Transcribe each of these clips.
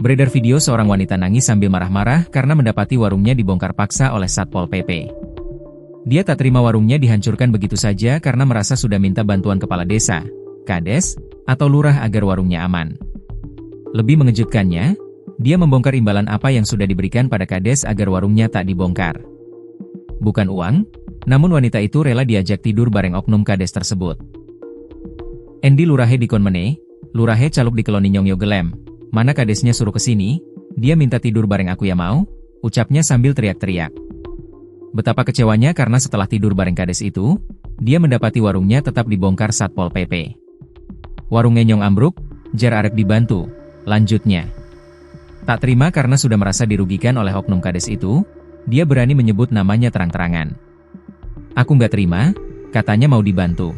Beredar video seorang wanita nangis sambil marah-marah karena mendapati warungnya dibongkar paksa oleh Satpol PP. Dia tak terima warungnya dihancurkan begitu saja karena merasa sudah minta bantuan kepala desa, kades, atau lurah agar warungnya aman. Lebih mengejutkannya, dia membongkar imbalan apa yang sudah diberikan pada kades agar warungnya tak dibongkar. Bukan uang, namun wanita itu rela diajak tidur bareng oknum kades tersebut. Endi Lurahe dikon meneh, Lurahe caluk di keloni nyong yo gelem. Mana kadesnya suruh kesini, dia minta tidur bareng aku ya mau, ucapnya sambil teriak-teriak. Betapa kecewanya karena setelah tidur bareng kades itu, dia mendapati warungnya tetap dibongkar Satpol PP. Warungnya nyong ambruk, jar arep dibantu, lanjutnya. Tak terima karena sudah merasa dirugikan oleh oknum kades itu, dia berani menyebut namanya terang-terangan. Aku nggak terima, katanya mau dibantu.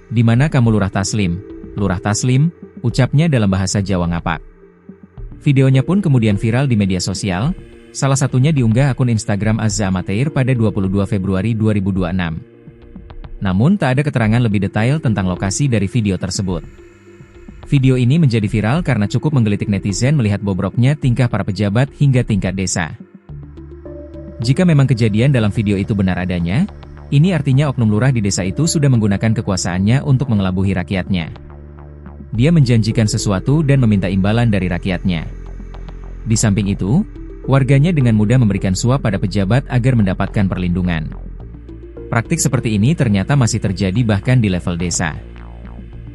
Di mana kamu Lurah Taslim? Lurah Taslim, ucapnya dalam bahasa Jawa ngapak. Videonya pun kemudian viral di media sosial, salah satunya diunggah akun Instagram Azza Amateir pada 22 Februari 2026. Namun tak ada keterangan lebih detail tentang lokasi dari video tersebut. Video ini menjadi viral karena cukup menggelitik netizen melihat bobroknya tingkah para pejabat hingga tingkat desa. Jika memang kejadian dalam video itu benar adanya, ini artinya oknum lurah di desa itu sudah menggunakan kekuasaannya untuk mengelabuhi rakyatnya. Dia menjanjikan sesuatu dan meminta imbalan dari rakyatnya. Di samping itu, warganya dengan mudah memberikan suap pada pejabat agar mendapatkan perlindungan. Praktik seperti ini ternyata masih terjadi bahkan di level desa.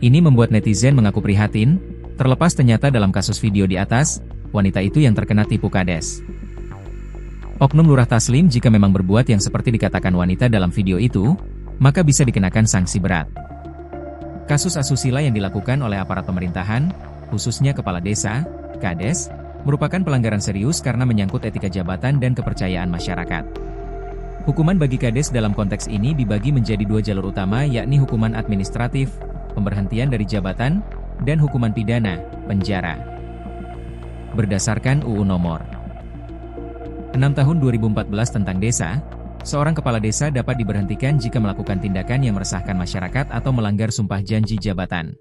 Ini membuat netizen mengaku prihatin, terlepas ternyata dalam kasus video di atas, wanita itu yang terkena tipu kades. Oknum Lurah Taslim jika memang berbuat yang seperti dikatakan wanita dalam video itu, maka bisa dikenakan sanksi berat. Kasus asusila yang dilakukan oleh aparat pemerintahan, khususnya kepala desa, kades, merupakan pelanggaran serius karena menyangkut etika jabatan dan kepercayaan masyarakat. Hukuman bagi kades dalam konteks ini dibagi menjadi dua jalur utama yakni hukuman administratif, pemberhentian dari jabatan, dan hukuman pidana, penjara. Berdasarkan UU Nomor 6 Tahun 2014 tentang desa, seorang kepala desa dapat diberhentikan jika melakukan tindakan yang meresahkan masyarakat atau melanggar sumpah janji jabatan.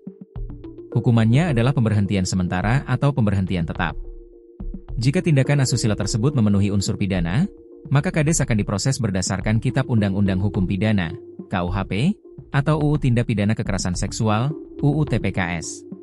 Hukumannya adalah pemberhentian sementara atau pemberhentian tetap. Jika tindakan asusila tersebut memenuhi unsur pidana, maka kades akan diproses berdasarkan Kitab Undang-Undang Hukum Pidana, KUHP, atau UU Tindak Pidana Kekerasan Seksual, UU TPKS.